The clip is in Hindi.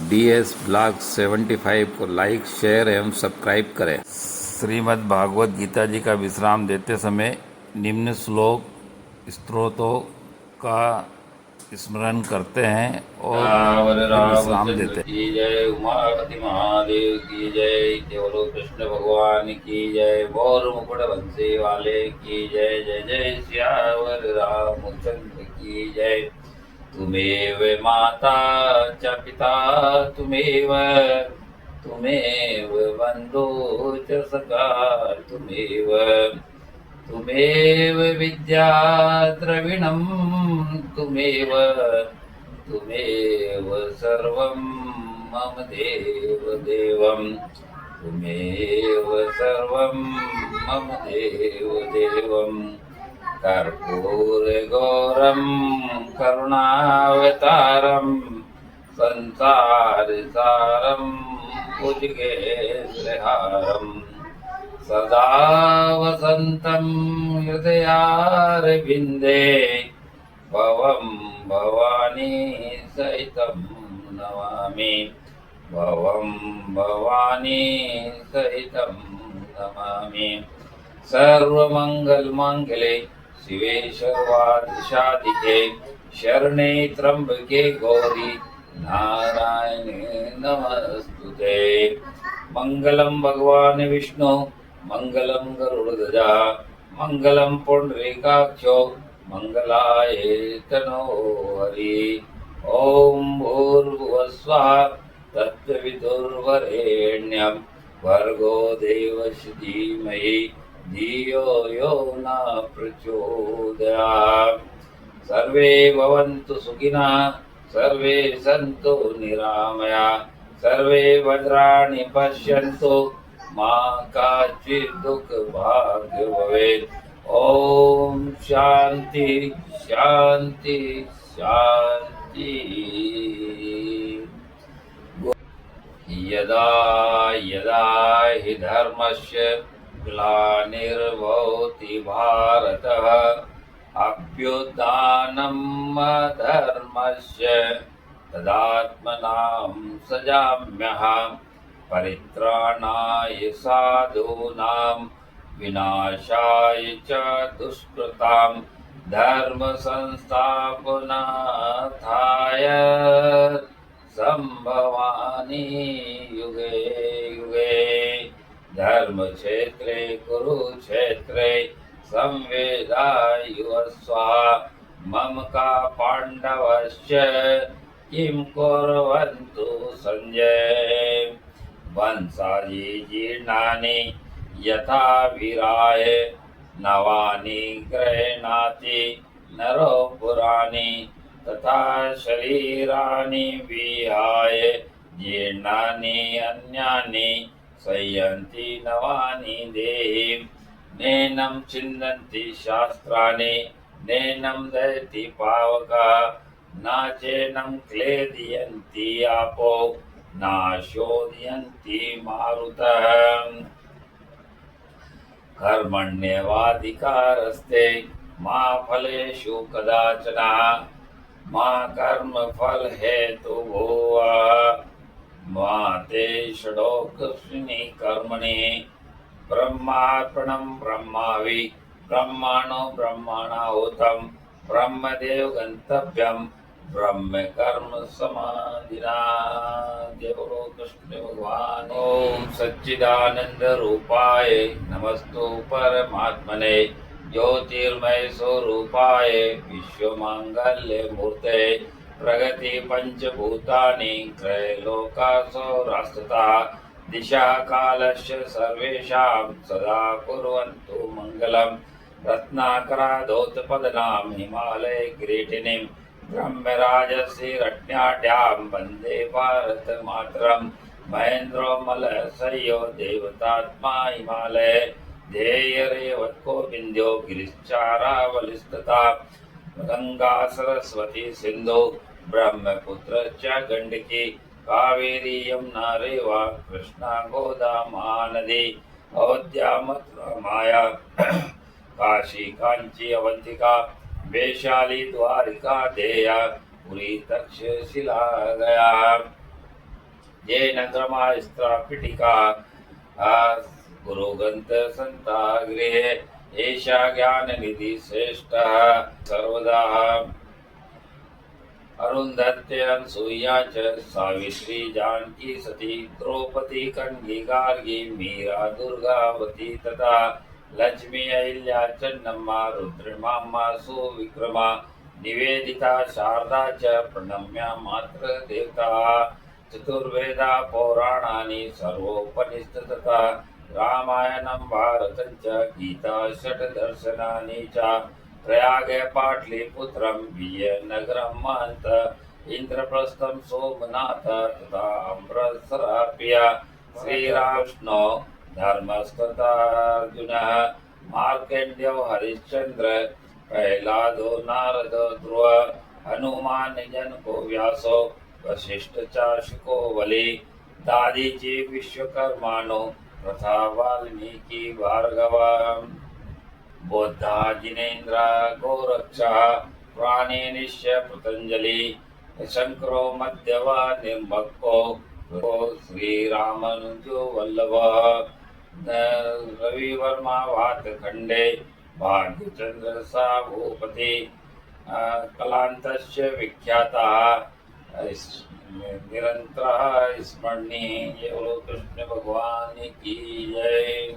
DS ब्लॉग 75 को लाइक, शेयर एवं सब्सक्राइब करें। श्रीमद् भागवत गीता जी का विश्राम देते समय निम्न श्लोक स्त्रोतों का स्मरण करते हैं और फिर विश्राम देते हैं। की जय, उमापति महादेव की जय, देवलो कृष्ण भगवान की जय, गौर मुकुट बंसी वाले की जय, जय जय सियावर रामचंद्र की जय। तुमेव माता च पिता तुमेव, तुमेव बन्धु च सखा तुमेव, तुमेव विद्या द्रविणं तुमेव, तुमेव सर्वं मम देव देवं, तुमेव सर्वं मम देव देवं। कर्पूरगौरं करुणावतारं संसारसारं भुजगेन्द्रहारं सदा वसन्तं हृदयारविन्दे भवं भवानी सहितं नमामि, भवं भवानी सहितं नमामि। सर्वमङ्गलमाङ्गल्ये शिवे सर्वार्धसाधिके शरणे त्र्यम्बके गौरी नारायणे नमस्तुते। मङ्गलं भगवान् विष्णु, मङ्गलं गरुडध्वजा, मङ्गलं पुण्डरीकाक्षो, मङ्गलाय तनो हरि। ॐ भूर्भुवस्वः तत्त्ववितुर्वरेण्यं भर्गो देवस्य धीमहि धियो यो न प्रचोदयात्। सर्वे भवन्तु सुखिनः, सर्वे सन्तु निरामयाः, सर्वे भद्राणि पश्यन्तु मा काचित् दुःखभाग् भवेत्। ॐ शान्ति शान्ति शान्ति। यदा यदा हि धर्मस्य ग्लानिर्भवति भारतः, अभ्युत्थानम् अधर्मस्य तदात्मनां सजाम्यहम्। परित्राणाय साधूनां विनाशाय च दुष्कृतां धर्म संस्थापनार्थाय संभवामि युगे युगे। धर्म क्षेत्रे कुरुक्षेत्रे संवेदायुस्वा मम का पांडवश्च किं कुर्वन्तु संजय। वंशानि जीर्णानि यथा वीराय, नवानि गृह्णाति नरो पुराणि, तथा शरीराणि विहाय जीर्णानि अन्यानि संयन्ति नवानि देहि। नैनं छिन्दन्ति शास्त्राणि, नैनं दहति पावका, न चैनं क्लेदयन्ति आपो, न शोधयन्ति मारुतः। कर्मण्येवाधिकारस्ते मा फलेषु कदाचन, मा कर्मफलहेतुर्भुः मा ते षडोकस्मिन् कर्मणि। ब्रह्मार्पणं ब्रह्मावि, ब्रह्मणो ब्रह्मणाहुतं, ब्रह्मदेव गन्तव्यं ब्रह्म कर्म समाधिना। जय बोलो कृष्ण भगवान। ओम सच्चिदानंद रूपाय नमस्तु परमात्मने, ज्योतिर्मय स्वरूपाय विश्वमांगल्य मूर्ते, प्रगति पंचभूतानि त्रैलोकासो राष्ट्रता, दिशा कालस्य सर्वेषां सदा कुर्वन्तु मङ्गलम्। रत्नाकराधौतपदनां हिमालय किरीटिनीं, ब्रह्मराजस्य रत्नाढ्यां वन्दे भारतमातरम्। महेन्द्रोमलशय्यो देवतात्मा हिमालय, ध्येयरेवत्कोविन्द्यो गिरिश्चारावलिस्तथा, गंगा सरस्वती सिंधु ब्रह्मपुत्र च गंडकी, कावेरी यमुना रेवा कृष्णा गोदा महानदी, अयोध्या मथुरा माया काशी कांची अवंतिका, वैशाली द्वारिका देया, पुरी तक्षशिला गया। येन क्रमास्त्र पिटिका गुरुगंत संता गृहे एषा ज्ञाननिधि श्रेष्ठः सर्वदा अरुंधत्य अनसूया च सावित्री जानकी सती द्रौपदी कन्गी गार्गी मीरा दुर्गावती तथा लक्ष्मी अहिल्या चन्नम्मा रुद्रमाम्मा सुविक्रमा निवेदिता शारदा च प्रणम्य मात्र देवता चतुर्वेदा पौराणानि सर्वोपनिषद तथा रामायणं भारतं च गीता षट्दर्शनानि च प्रयागे पाटलिपुत्रं विजयनगरं महन्त इंद्रप्रस्थं सोमनाथ तथा अमृतसराप्य श्रीरामकृष्णो धर्मस्कृतार्जुनः मार्कण्डेयो हरिश्चंद्र प्रह्लादो नारदो ध्रुव हनुमान जनको व्यासो वशिष्ठ चाशुको बली दादीजी विश्वकर्मानो तथा वाल्मीकि भार्गवा बौद्धा जिनेन्द्र गोरक्षा प्राणेनिश्य पतंजलि शंकरो मध्यवा निर्मक्को श्रीरामानुजो वल्लभ रविवर्मा वातखंडे भाग्यचंद्र सा भूपति कलांतस्य विख्यातः निरंतर स्मरणीय। ये बोलो कृष्ण भगवान की जय।